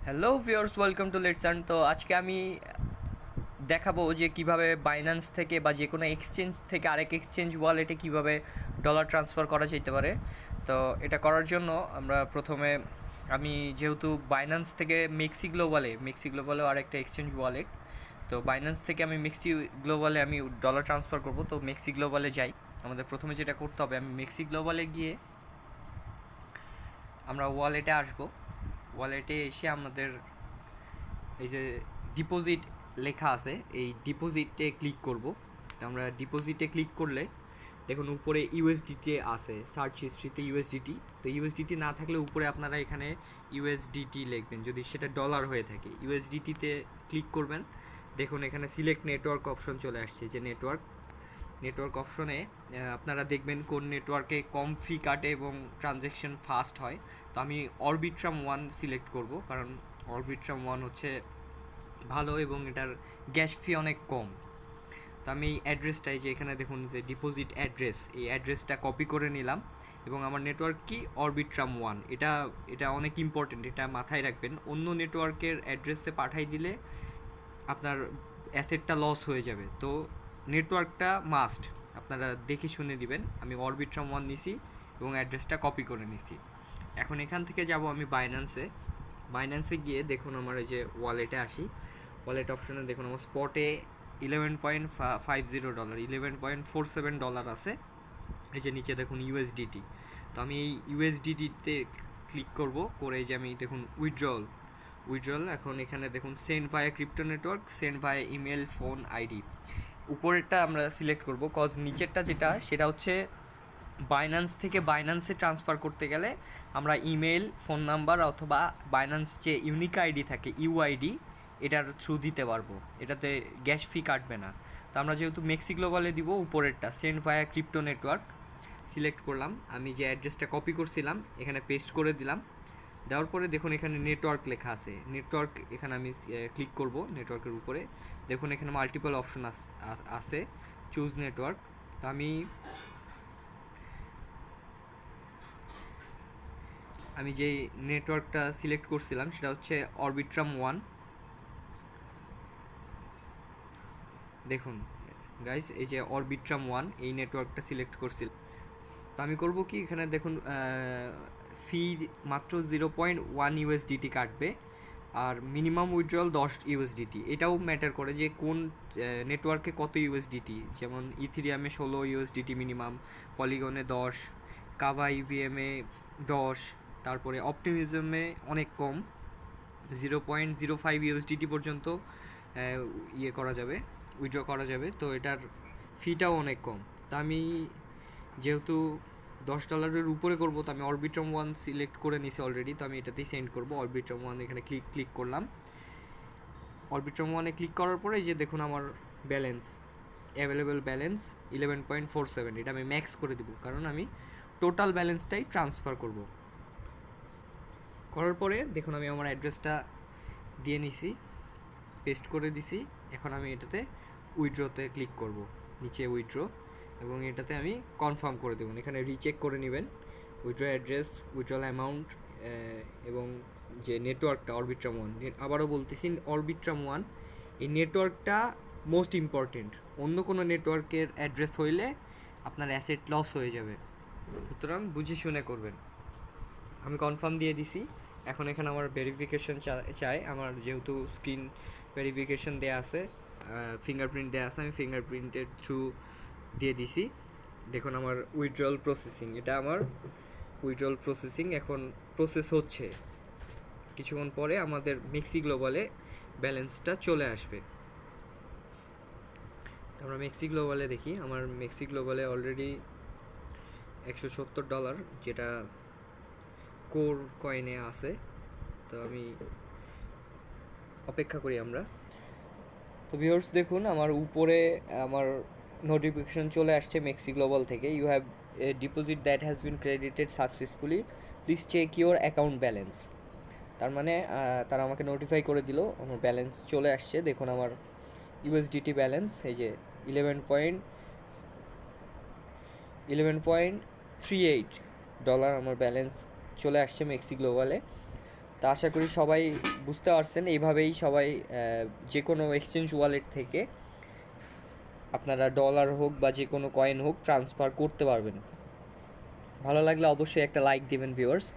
Hello viewers, welcome to let's earn. তো আজকে আমি দেখাবো যে কিভাবে বাইন্যান্স থেকে বা যে কোনো এক্সচেঞ্জ থেকে আরেক এক্সচেঞ্জ ওয়ালেটে কিভাবে ডলার ট্রান্সফার করা যেতে পারে। তো এটা করার জন্য আমরা প্রথমে আমি যেহেতু বাইন্যান্স থেকে মেক্সি গ্লোবালেও আরেকটা এক্সচেঞ্জ ওয়ালেট, তো বাইন্যান্স থেকে আমি মেক্সি গ্লোবালে আমি ডলার ট্রান্সফার করব। তো মেক্সি গ্লোবালে যাই। আমাদের প্রথমে যেটা করতে হবে, আমি মেক্সি গ্লোবালে গিয়ে আমরা ওয়ালেটে আসবো। ওয়ালেটে এসে আমাদের এই যে ডিপোজিট লেখা আছে, এই ডিপোজিটে ক্লিক করব। তো আমরা ডিপোজিটে ক্লিক করলে দেখুন উপরে ইউএসডিটি আছে, সার্চ হিস্ট্রিতে ইউএসডিটি। তো ইউএসডিটি না থাকলে উপরে আপনারা এখানে ইউএসডিটি লিখবেন, যদি সেটা ডলার হয়ে থাকে। ইউএসডিটিতে ক্লিক করবেন। দেখুন এখানে সিলেক্ট নেটওয়ার্ক অপশন চলে আসছে, যে নেটওয়ার্ক অপশনে আপনারা দেখবেন কোন নেটওয়ার্কে কম ফি কাটে এবং ট্রানজ্যাকশন ফাস্ট হয়। তো আমি অরবিট্রাম 1 সিলেক্ট করব, কারণ অরবিট্রাম 1 হচ্ছে ভালো এবং এটার গ্যাস ফি অনেক কম। তো আমি এই অ্যাড্রেসটাই, যে এখানে দেখুন যে ডিপোজিট অ্যাড্রেস, এই অ্যাড্রেসটা কপি করে নিলাম। এবং আমার নেটওয়ার্ক কি অরবিট্রাম 1, এটা অনেক ইম্পর্টেন্ট, এটা মাথায় রাখবেন। অন্য নেটওয়ার্কের অ্যাড্রেসে পাঠাই দিলে আপনার অ্যাসেটটা লস হয়ে যাবে। তো নেটওয়ার্কটা মাস্ট, আপনারা দেখে শুনে দিবেন। আমি অরবিট্রাম 1 নিছি এবং অ্যাড্রেসটা কপি করে নিছি। এখন এখান থেকে যাব আমি বাইন্যান্সে গিয়ে দেখুন আমার এই যে ওয়ালেটে আসি। ওয়ালেট অপশনে দেখুন আমার স্পটে $11.50 $11.47 আছে। এই যে নিচে দেখুন ইউএসডিটি। তো আমি এই ইউএসডিটিতে ক্লিক করব, করে যে আমি দেখুন উইথড্রল। এখন এখানে দেখুন সেন্ড ভায়া ক্রিপ্টো নেটওয়ার্ক, সেন্ড ভায়া ইমেল, ফোন, আইডি। উপরেরটা আমরা সিলেক্ট করব, কজ নিচেরটা সেটা হচ্ছে বাইন্যান্স থেকে বাইন্যান্সে ট্রান্সফার করতে গেলে আমরা ইমেল, ফোন নাম্বার অথবা বাইন্যান্স যে ইউনিক আইডি থাকে ইউআইডি, এটার থ্রু দিতে পারবো। এটাতে গ্যাস ফি কাটবে না। তো আমরা যেহেতু মেক্সি গ্লোবালে দিব, উপরেরটা সেন্ড ভায়া ক্রিপ্টো নেটওয়ার্ক সিলেক্ট করলাম। আমি যে অ্যাড্রেসটা কপি করছিলাম এখানে পেস্ট করে দিলাম। দেওয়ার পরে দেখুন এখানে নেটওয়ার্ক লেখা আছে, নেটওয়ার্ক এখানে আমি ক্লিক করব। নেটওয়ার্কের উপরে দেখুন এখানে মাল্টিপল অপশন আছে, চুজ নেটওয়ার্ক। তো আমি যেই নেটওয়ার্কটা সিলেক্ট করছিলাম সেটা হচ্ছে অরবিট্রাম 1। দেখুন গাইস, এই যে অরবিট্রাম 1 এই নেটওয়ার্কটা সিলেক্ট করছিলাম। তো আমি করব কি, এখানে দেখুন ফি মাত্র 0.1 ইউএসডিটি কাটবে, আর মিনিমাম উইথড্রল 10 ইউএসডিটি। এটাও ম্যাটার করে যে কোন নেটওয়ার্কে কত ইউএসডিটি। যেমন ইথিরিয়ামে 16 ইউএসডিটি মিনিমাম, পলিগনে 10, কাভা ইভিএমে 10, তারপরে অপটিমিজমে অনেক কম, 0.05 ইউএসডিটি পর্যন্ত করা যাবে, উইথড্র করা যাবে। তো এটার ফিটাও অনেক কম। তা আমি যেহেতু $10 উপরে করবো, তো আমি অরবিট্রাম 1 সিলেক্ট করে নিছি অলরেডি। তো আমি এটাতেই সেন্ড করবো। অরবিট্রাম 1 এখানে ক্লিক করলাম। অরবিট্রাম 1-এ ক্লিক করার পরে যে দেখুন আমার অ্যাভেলেবেল ব্যালেন্স 11.47, এটা আমি ম্যাক্স করে দিব, কারণ আমি টোটাল ব্যালেন্সটাই ট্রান্সফার করার পরে দেখুন আমি আমার অ্যাড্রেসটা দিয়ে নিছি, পেস্ট করে দিছি। এখন আমি এটাতে উইথড্রতে ক্লিক করব, নিচে উইথড্র, এবং এটাতে আমি কনফার্ম করে দেবেন। এখানে রিচেক করে নেবেন উইথড্র অ্যাড্রেস, উইথড্রল অ্যামাউন্ট এবং যে নেটওয়ার্কটা অরবিট্রাম 1। আবারও বলতেছি, অরবিট্রাম 1 এই নেটওয়ার্কটা মোস্ট ইম্পর্টেন্ট। অন্য কোনো নেটওয়ার্কের অ্যাড্রেস হইলে আপনার অ্যাসেট লস হয়ে যাবে, সুতরাং বুঝে শুনে করবেন। আমি কনফার্ম দিয়ে দিছি। এখন এখানে আমার ভেরিফিকেশন চাই। আমার যেহেতু স্ক্রিন ভেরিফিকেশন দেওয়া আছে, ফিঙ্গারপ্রিন্ট দেওয়া আছে, আমি ফিঙ্গারপ্রিন্টের থ্রু দিয়ে দিছি। দেখুন আমার উইথড্রল প্রসেসিং, এটা আমার উইথড্রল প্রসেসিং এখন প্রসেস হচ্ছে। কিছুক্ষণ পরে আমাদের মেক্সি গ্লোবালে ব্যালেন্সটা চলে আসবে। আমরা মেক্সি গ্লোবালে দেখি, আমার মেক্সি গ্লোবালে অলরেডি $170, যেটা কোর কয়েনে আছে। তো আমি অপেক্ষা করি আমরা। তো ভিউয়ার্স দেখুন আমার উপরে আমার নোটিফিকেশন চলে আসছে মেক্সি গ্লোবাল থেকে, you have a deposit that has been credited successfully, please check your account balance. তার মানে তারা আমাকে নোটিফাই করে দিল আমার ব্যালেন্স চলে আসছে। দেখুন আমার ইউএসডিটি ব্যালেন্স এই যে 11.38 ডলার আমার ব্যালেন্স চলে আসছে মেক্সি গ্লোবালে। তো তা আশা করি সবাই বুঝতে পারছেন। এইভাবেই সবাই যে কোনো এক্সচেঞ্জ ওয়ালেট থেকে আপনারা ডলার হোক বা যে কোনো কয়েন হোক ট্রান্সফার করতে পারবেন। ভালো লাগলে অবশ্যই একটা লাইক দিবেন ভিউয়ার্স।